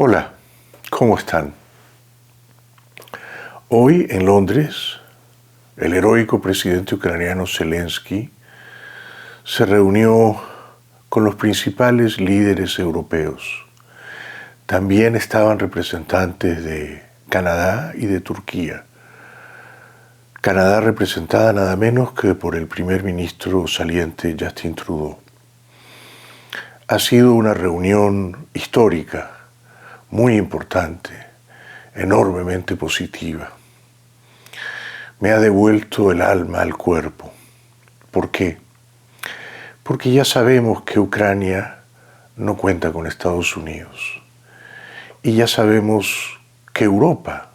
Hola, ¿cómo están? Hoy en Londres, el heroico presidente ucraniano Zelensky se reunió con los principales líderes europeos. También estaban representantes de Canadá y de Turquía. Canadá representada nada menos que por el primer ministro saliente Justin Trudeau. Ha sido una reunión histórica, muy importante, enormemente positiva. Me ha devuelto el alma al cuerpo. ¿Por qué? Porque ya sabemos que Ucrania no cuenta con Estados Unidos. Y ya sabemos que Europa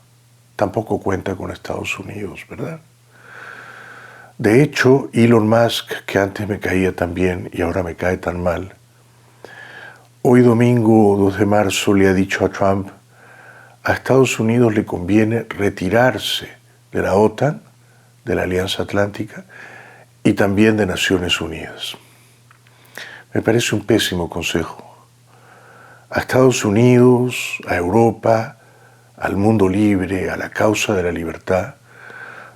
tampoco cuenta con Estados Unidos, ¿verdad? De hecho, Elon Musk, que antes me caía tan bien y ahora me cae tan mal, hoy domingo 2 de marzo le ha dicho a Trump: a Estados Unidos le conviene retirarse de la OTAN, de la Alianza Atlántica, y también de Naciones Unidas. Me parece un pésimo consejo. A Estados Unidos, a Europa, al mundo libre, a la causa de la libertad,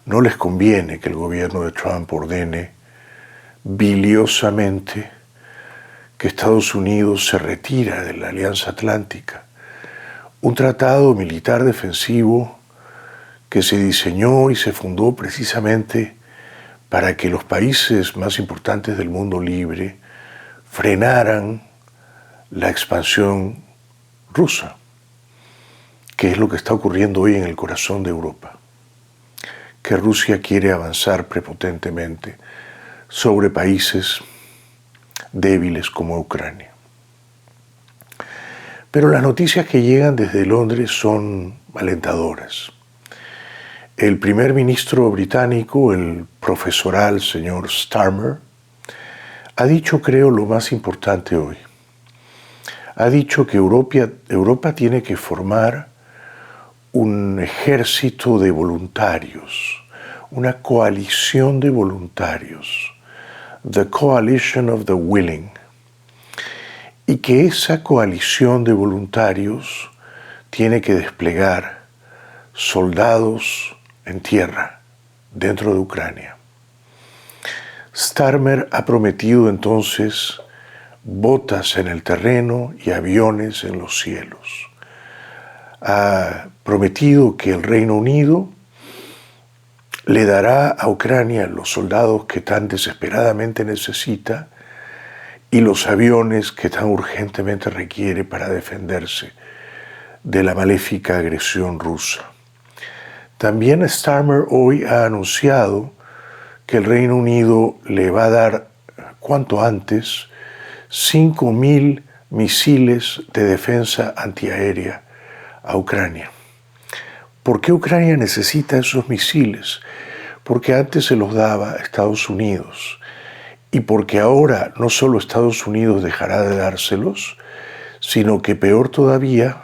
no les conviene que el gobierno de Trump ordene biliosamente que Estados Unidos se retira de la Alianza Atlántica, un tratado militar defensivo que se diseñó y se fundó precisamente para que los países más importantes del mundo libre frenaran la expansión rusa, que es lo que está ocurriendo hoy en el corazón de Europa, que Rusia quiere avanzar prepotentemente sobre países débiles como Ucrania. Pero las noticias que llegan desde Londres son alentadoras. El primer ministro británico, el profesoral señor Starmer, ha dicho, creo, lo más importante hoy. Ha dicho que Europa tiene que formar un ejército de voluntarios, una coalición de voluntarios, the coalition of the willing, y que esa coalición de voluntarios tiene que desplegar soldados en tierra dentro de Ucrania. Starmer ha prometido entonces botas en el terreno y aviones en los cielos. Ha prometido que el Reino Unido le dará a Ucrania los soldados que tan desesperadamente necesita y los aviones que tan urgentemente requiere para defenderse de la maléfica agresión rusa. También Starmer hoy ha anunciado que el Reino Unido le va a dar cuanto antes 5.000 misiles de defensa antiaérea a Ucrania. ¿Por qué Ucrania necesita esos misiles? Porque antes se los daba Estados Unidos y porque ahora no solo Estados Unidos dejará de dárselos, sino que peor todavía,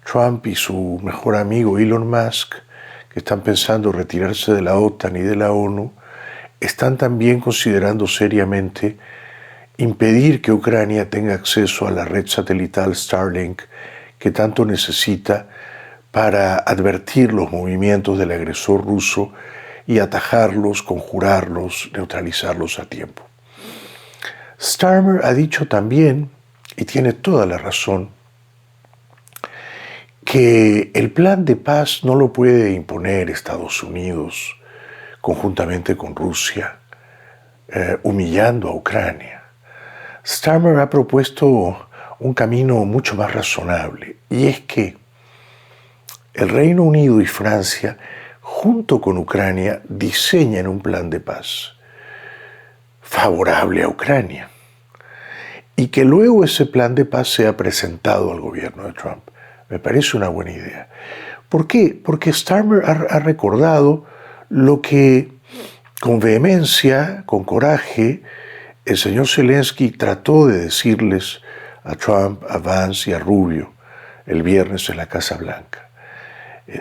Trump y su mejor amigo Elon Musk, que están pensando retirarse de la OTAN y de la ONU, están también considerando seriamente impedir que Ucrania tenga acceso a la red satelital Starlink que tanto necesita para advertir los movimientos del agresor ruso y atajarlos, conjurarlos, neutralizarlos a tiempo. Starmer ha dicho también, y tiene toda la razón, que el plan de paz no lo puede imponer Estados Unidos conjuntamente con Rusia, humillando a Ucrania. Starmer ha propuesto un camino mucho más razonable, y es que el Reino Unido y Francia, junto con Ucrania, diseñen un plan de paz favorable a Ucrania y que luego ese plan de paz sea presentado al gobierno de Trump. Me parece una buena idea. ¿Por qué? Porque Starmer ha recordado lo que con vehemencia, con coraje, el señor Zelensky trató de decirles a Trump, a Vance y a Rubio el viernes en la Casa Blanca.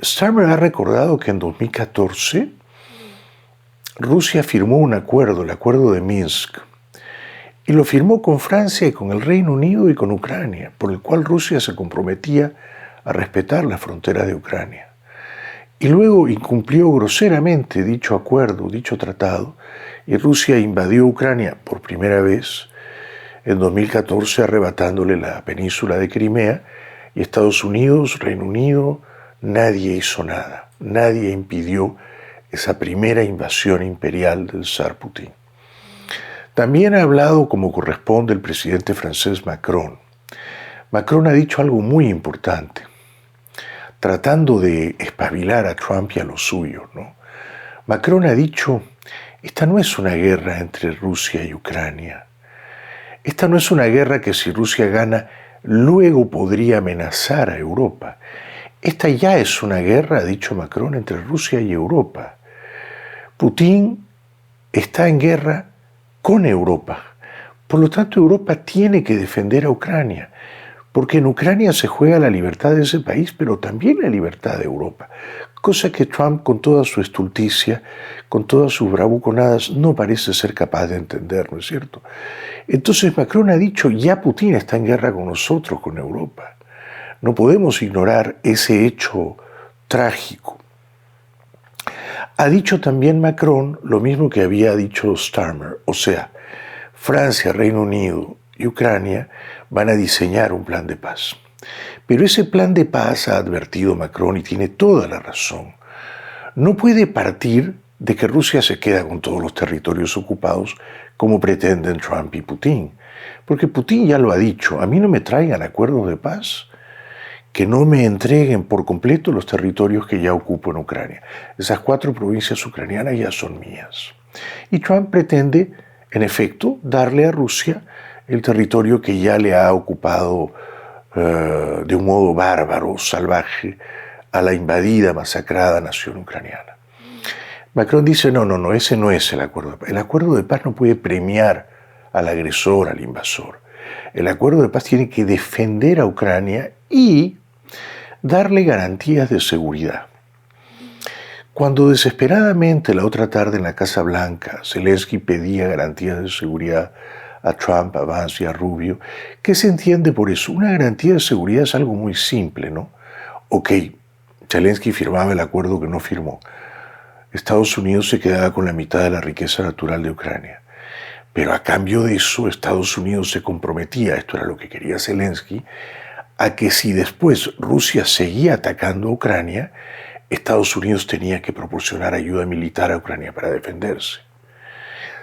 Starmer ha recordado que en 2014 Rusia firmó un acuerdo, el acuerdo de Minsk, Y lo firmó con Francia y con el Reino Unido y con Ucrania, por el cual Rusia se comprometía a respetar las fronteras de Ucrania. Y luego incumplió groseramente dicho acuerdo, dicho tratado, y Rusia invadió Ucrania por primera vez en 2014, arrebatándole la península de Crimea, y Estados Unidos, Reino Unido, nadie hizo nada, nadie impidió esa primera invasión imperial del zar Putin. También ha hablado como corresponde el presidente francés Macron. Macron ha dicho algo muy importante, tratando de espabilar a Trump y a los suyos, ¿no? Macron ha dicho, esta no es una guerra entre Rusia y Ucrania. Esta no es una guerra que si Rusia gana, luego podría amenazar a Europa. Esta ya es una guerra, ha dicho Macron, entre Rusia y Europa. Putin está en guerra con Europa. Por lo tanto, Europa tiene que defender a Ucrania, porque en Ucrania se juega la libertad de ese país, pero también la libertad de Europa. Cosa que Trump, con toda su estulticia, con todas sus bravuconadas, no parece ser capaz de entender, ¿no es cierto? Entonces Macron ha dicho, ya Putin está en guerra con nosotros, con Europa. No podemos ignorar ese hecho trágico. Ha dicho también Macron lo mismo que había dicho Starmer, o sea, Francia, Reino Unido y Ucrania van a diseñar un plan de paz. Pero ese plan de paz, ha advertido Macron, y tiene toda la razón, no puede partir de que Rusia se queda con todos los territorios ocupados como pretenden Trump y Putin. Porque Putin ya lo ha dicho, a mí no me traigan acuerdos de paz que no me entreguen por completo los territorios que ya ocupo en Ucrania. Esas 4 provincias ucranianas ya son mías. Y Trump pretende, en efecto, darle a Rusia el territorio que ya le ha ocupado de un modo bárbaro, salvaje, a la invadida, masacrada nación ucraniana. Macron dice, no, ese no es el acuerdo de paz. El acuerdo de paz no puede premiar al agresor, al invasor. El acuerdo de paz tiene que defender a Ucrania y darle garantías de seguridad. Cuando desesperadamente la otra tarde en la Casa Blanca, Zelensky pedía garantías de seguridad a Trump, a Vance y a Rubio, ¿qué se entiende por eso? Una garantía de seguridad es algo muy simple, ¿no? Ok, Zelensky firmaba el acuerdo que no firmó. Estados Unidos se quedaba con la mitad de la riqueza natural de Ucrania. Pero a cambio de eso, Estados Unidos se comprometía, esto era lo que quería Zelensky, a que si después Rusia seguía atacando a Ucrania, Estados Unidos tenía que proporcionar ayuda militar a Ucrania para defenderse.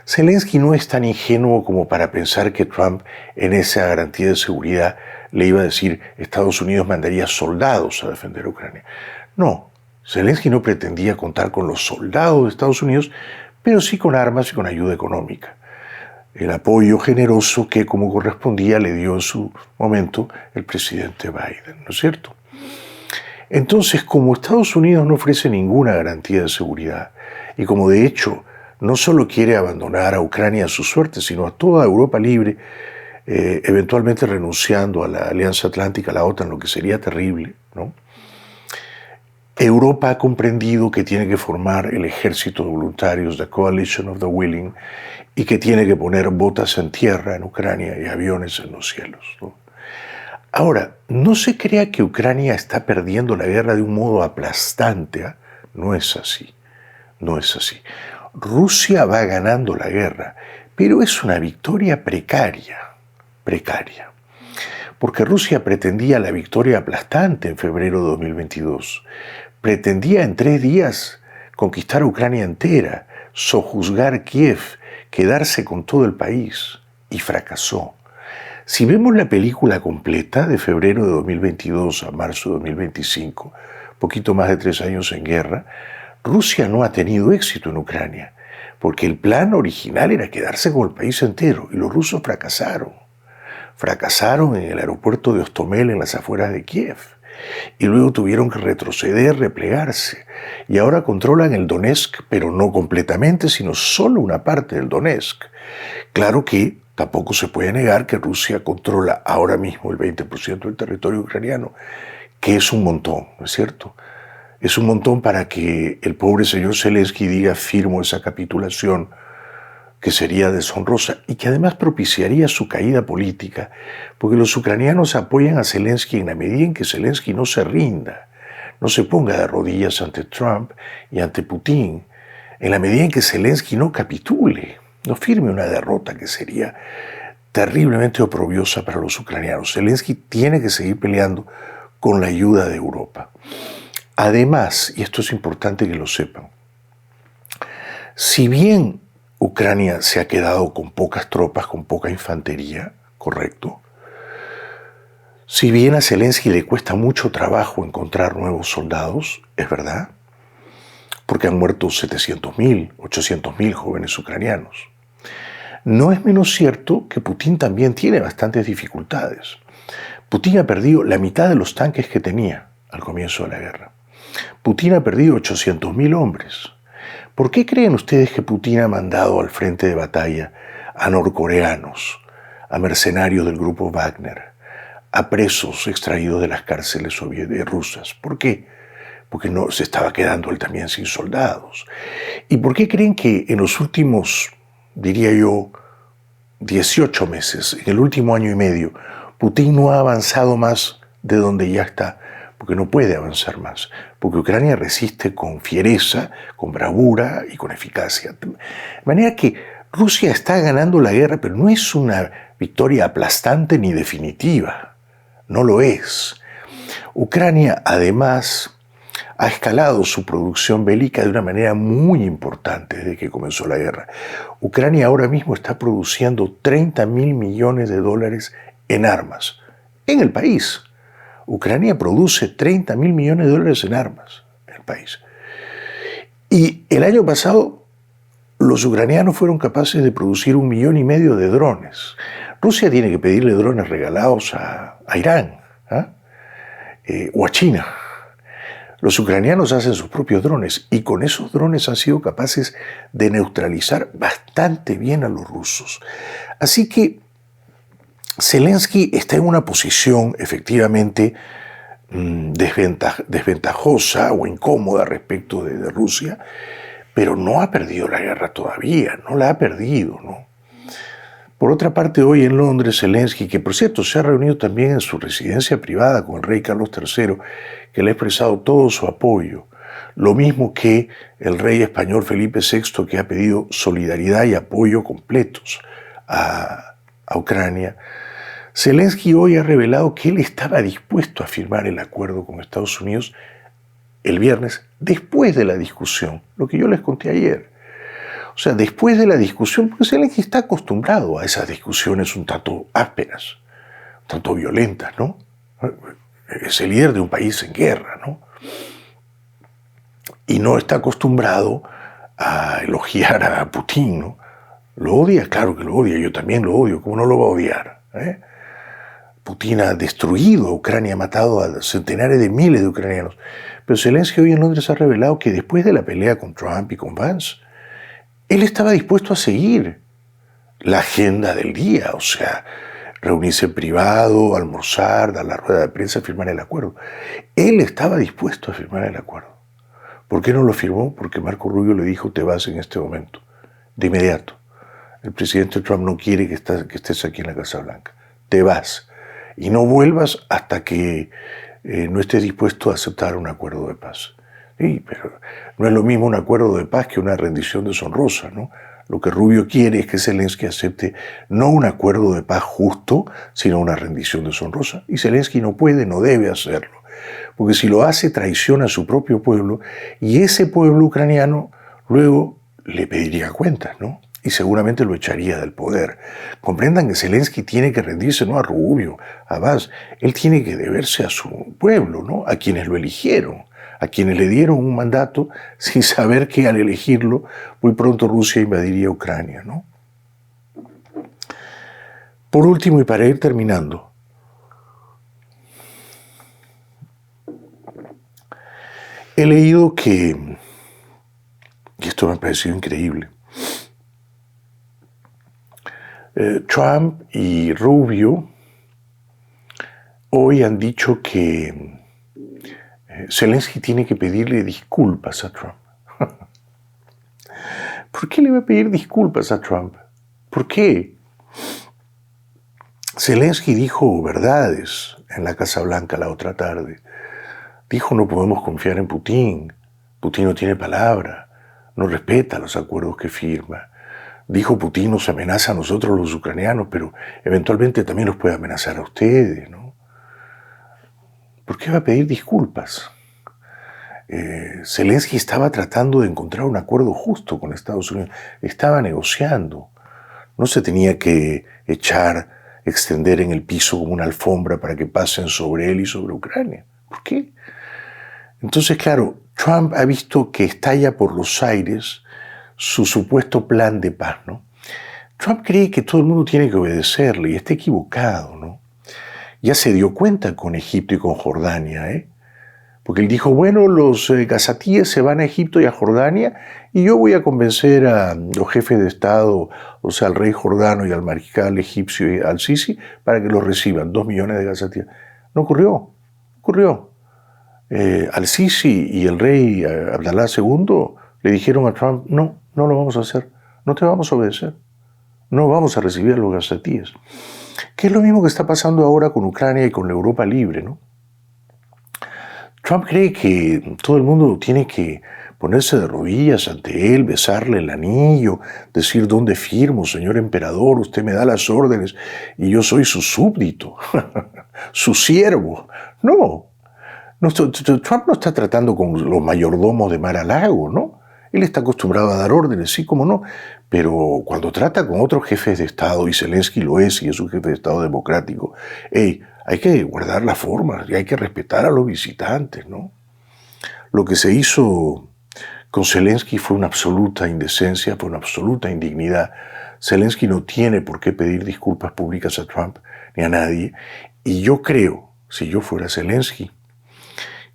Zelensky no es tan ingenuo como para pensar que Trump en esa garantía de seguridad le iba a decir Estados Unidos mandaría soldados a defender a Ucrania. No, Zelensky no pretendía contar con los soldados de Estados Unidos, pero sí con armas y con ayuda económica. El apoyo generoso que, como correspondía, le dio en su momento el presidente Biden, ¿no es cierto? Entonces, como Estados Unidos no ofrece ninguna garantía de seguridad, y como de hecho no solo quiere abandonar a Ucrania a su suerte, sino a toda Europa libre, eventualmente renunciando a la Alianza Atlántica, a la OTAN, lo que sería terrible, ¿no? Europa ha comprendido que tiene que formar el ejército de voluntarios, the Coalition of the Willing, y que tiene que poner botas en tierra en Ucrania y aviones en los cielos, ¿no? Ahora, no se crea que Ucrania está perdiendo la guerra de un modo aplastante, ¿eh? No es así, no es así. Rusia va ganando la guerra, pero es una victoria precaria, porque Rusia pretendía la victoria aplastante en febrero de 2022. Pretendía en 3 días conquistar Ucrania entera, sojuzgar Kiev, quedarse con todo el país, y fracasó. Si vemos la película completa de febrero de 2022 a marzo de 2025, poquito más de 3 años en guerra, Rusia no ha tenido éxito en Ucrania, porque el plan original era quedarse con el país entero, y los rusos fracasaron. Fracasaron en el aeropuerto de Hostomel, en las afueras de Kiev, y luego tuvieron que retroceder, replegarse, y ahora controlan el Donetsk, pero no completamente, sino solo una parte del Donetsk. Claro que tampoco se puede negar que Rusia controla ahora mismo el 20% del territorio ucraniano, que es un montón, ¿no es cierto? Es un montón para que el pobre señor Zelensky diga firmo esa capitulación que sería deshonrosa y que además propiciaría su caída política, porque los ucranianos apoyan a Zelensky en la medida en que Zelensky no se rinda, no se ponga de rodillas ante Trump y ante Putin, en la medida en que Zelensky no capitule, no firme una derrota que sería terriblemente oprobiosa para los ucranianos. Zelensky tiene que seguir peleando con la ayuda de Europa. Además, y esto es importante que lo sepan, si bien Ucrania se ha quedado con pocas tropas, con poca infantería, correcto, si bien a Zelensky le cuesta mucho trabajo encontrar nuevos soldados, es verdad, porque han muerto 700.000, 800.000 jóvenes ucranianos. No es menos cierto que Putin también tiene bastantes dificultades. Putin ha perdido la mitad de los tanques que tenía al comienzo de la guerra. Putin ha perdido 800.000 hombres. ¿Por qué creen ustedes que Putin ha mandado al frente de batalla a norcoreanos, a mercenarios del grupo Wagner, a presos extraídos de las cárceles rusas? ¿Por qué? Porque no se estaba quedando él también sin soldados. ¿Y por qué creen que en los últimos, diría yo, 18 meses, en el último año y medio, Putin no ha avanzado más de donde ya está? Porque no puede avanzar más, porque Ucrania resiste con fiereza, con bravura y con eficacia. De manera que Rusia está ganando la guerra, pero no es una victoria aplastante ni definitiva, no lo es. Ucrania, además, ha escalado su producción bélica de una manera muy importante desde que comenzó la guerra. Ucrania ahora mismo está produciendo 30.000 millones de dólares en armas en el país. Ucrania produce 30.000 millones de dólares en armas en el país. Y el año pasado los ucranianos fueron capaces de producir 1,5 millones de drones. Rusia tiene que pedirle drones regalados a Irán o a China. Los ucranianos hacen sus propios drones y con esos drones han sido capaces de neutralizar bastante bien a los rusos. Así que Zelensky está en una posición efectivamente desventajosa o incómoda respecto de Rusia, pero no ha perdido la guerra todavía, no la ha perdido, ¿no? Por otra parte, hoy en Londres, Zelensky, que por cierto se ha reunido también en su residencia privada con el rey Carlos III, que le ha expresado todo su apoyo, lo mismo que el rey español Felipe VI, que ha pedido solidaridad y apoyo completos a Ucrania. Zelensky hoy ha revelado que él estaba dispuesto a firmar el acuerdo con Estados Unidos el viernes, después de la discusión, lo que yo les conté ayer. O sea, después de la discusión, porque Zelensky está acostumbrado a esas discusiones un tanto ásperas, un tanto violentas, ¿no? Es el líder de un país en guerra, ¿no? Y no está acostumbrado a elogiar a Putin, ¿no? ¿Lo odia? Claro que lo odia, yo también lo odio, ¿cómo no lo va a odiar? Putin ha destruido a Ucrania, ha matado a centenares de miles de ucranianos. Pero Zelensky hoy en Londres ha revelado que después de la pelea con Trump y con Vance, él estaba dispuesto a seguir la agenda del día, o sea, reunirse en privado, almorzar, dar la rueda de prensa, firmar el acuerdo. Él estaba dispuesto a firmar el acuerdo. ¿Por qué no lo firmó? Porque Marco Rubio le dijo, te vas en este momento, de inmediato. El presidente Trump no quiere que estés aquí en la Casa Blanca. Te vas. Y no vuelvas hasta que no estés dispuesto a aceptar un acuerdo de paz. Sí, pero no es lo mismo un acuerdo de paz que una rendición deshonrosa, ¿no? Lo que Rubio quiere es que Zelensky acepte no un acuerdo de paz justo, sino una rendición deshonrosa. Y Zelensky no puede, no debe hacerlo. Porque si lo hace, traiciona a su propio pueblo y ese pueblo ucraniano luego le pediría cuentas, ¿no? Y seguramente lo echaría del poder. Comprendan que Zelensky tiene que rendirse no a Rubio, a Vance, él tiene que deberse a su pueblo, ¿no? A quienes lo eligieron, a quienes le dieron un mandato sin saber que al elegirlo muy pronto Rusia invadiría Ucrania, ¿no? Por último, y para ir terminando, he leído que, y esto me ha parecido increíble, Trump y Rubio hoy han dicho que Zelensky tiene que pedirle disculpas a Trump. ¿Por qué le va a pedir disculpas a Trump? ¿Por qué? Zelensky dijo verdades en la Casa Blanca la otra tarde. Dijo: no podemos confiar en Putin. Putin no tiene palabra, no respeta los acuerdos que firma. Dijo: Putin nos amenaza a nosotros los ucranianos, pero eventualmente también los puede amenazar a ustedes, ¿no? ¿Por qué va a pedir disculpas? Zelensky estaba tratando de encontrar un acuerdo justo con Estados Unidos. Estaba negociando. No se tenía que extender en el piso como una alfombra para que pasen sobre él y sobre Ucrania. ¿Por qué? Entonces, claro, Trump ha visto que estalla por los aires su supuesto plan de paz, ¿no? Trump cree que todo el mundo tiene que obedecerle y está equivocado, ¿no? Ya se dio cuenta con Egipto y con Jordania, ¿eh? Porque él dijo: bueno, los gazatíes se van a Egipto y a Jordania y yo voy a convencer a los jefes de Estado, o sea, al rey jordano y al mariscal egipcio y al Sisi, para que los reciban, 2 millones de gazatíes. No ocurrió. Al Sisi y el rey Abdalá II le dijeron a Trump: no lo vamos a hacer, no te vamos a obedecer, no vamos a recibir a los gazatíes. Que es lo mismo que está pasando ahora con Ucrania y con la Europa libre, ¿no? Trump cree que todo el mundo tiene que ponerse de rodillas ante él, besarle el anillo, decir: ¿dónde firmo, señor emperador? Usted me da las órdenes y yo soy su súbdito, su siervo. No, Trump no está tratando con los mayordomos de Mar-a-Lago, ¿no? Él está acostumbrado a dar órdenes, sí, como no, pero cuando trata con otros jefes de Estado, y Zelensky lo es, y es un jefe de Estado democrático, hay que guardar las formas y hay que respetar a los visitantes, ¿no? Lo que se hizo con Zelensky fue una absoluta indecencia, fue una absoluta indignidad. Zelensky no tiene por qué pedir disculpas públicas a Trump ni a nadie, y yo creo, si yo fuera Zelensky,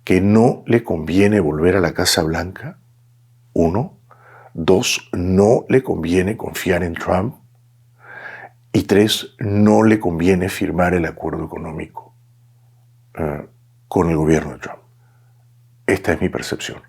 que no le conviene volver a la Casa Blanca. 1. 2. No le conviene confiar en Trump. Y 3. No le conviene firmar el acuerdo económico con el gobierno de Trump. Esta es mi percepción.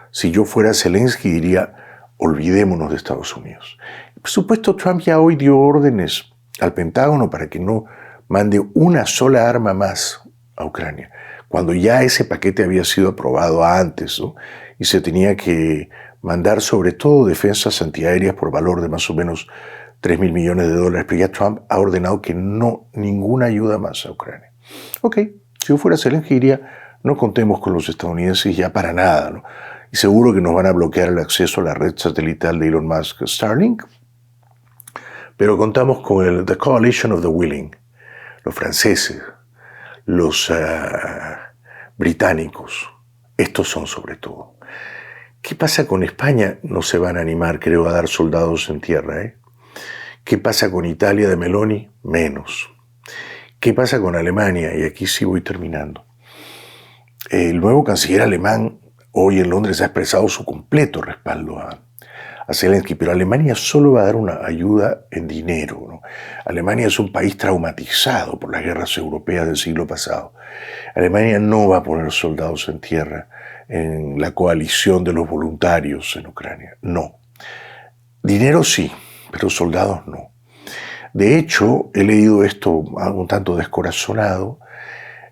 Si yo fuera Zelensky, diría: olvidémonos de Estados Unidos. Por supuesto, Trump ya hoy dio órdenes al Pentágono para que no mande una sola arma más a Ucrania, cuando ya ese paquete había sido aprobado antes, ¿no? Y se tenía que mandar sobre todo defensas antiaéreas por valor de más o menos $3.000 millones, pero ya Trump ha ordenado que no, ninguna ayuda más a Ucrania. Ok, si yo fuera Zelensky diría: no contemos con los estadounidenses ya para nada, ¿no? Y seguro que nos van a bloquear el acceso a la red satelital de Elon Musk, Starlink, pero contamos con The Coalition of the Willing, los franceses, los británicos, estos son sobre todo. ¿Qué pasa con España? No se van a animar, creo, a dar soldados en tierra, ¿eh? ¿Qué pasa con Italia de Meloni? Menos. ¿Qué pasa con Alemania? Y aquí sí voy terminando. El nuevo canciller alemán hoy en Londres ha expresado su completo respaldo a Zelensky, pero Alemania solo va a dar una ayuda en dinero, ¿no? Alemania es un país traumatizado por las guerras europeas del siglo pasado. Alemania no va a poner soldados en tierra en la coalición de los voluntarios en Ucrania, no. Dinero sí, pero soldados no. De hecho, he leído esto un tanto descorazonado.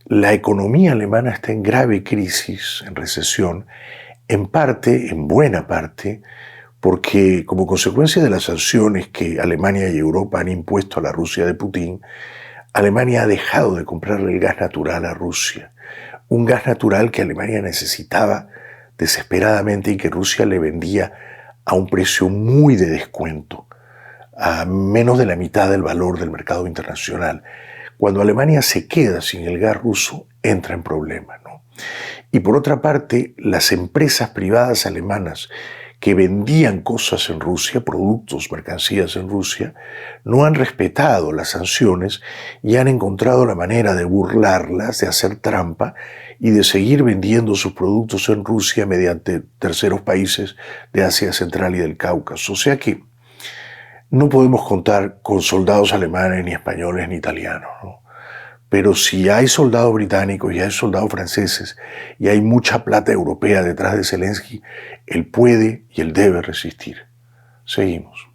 La economía alemana está en grave crisis, en recesión, en parte, en buena parte, porque como consecuencia de las sanciones que Alemania y Europa han impuesto a la Rusia de Putin, Alemania ha dejado de comprarle el gas natural a Rusia. Un gas natural que Alemania necesitaba desesperadamente y que Rusia le vendía a un precio muy de descuento, a menos de la mitad del valor del mercado internacional. Cuando Alemania se queda sin el gas ruso, entra en problemas, ¿no? Y por otra parte, las empresas privadas alemanas que vendían cosas en Rusia, productos, mercancías en Rusia, no han respetado las sanciones y han encontrado la manera de burlarlas, de hacer trampa y de seguir vendiendo sus productos en Rusia mediante terceros países de Asia Central y del Cáucaso. O sea que no podemos contar con soldados alemanes, ni españoles, ni italianos, ¿no? Pero si hay soldados británicos y hay soldados franceses y hay mucha plata europea detrás de Zelensky, él puede y él debe resistir. Seguimos.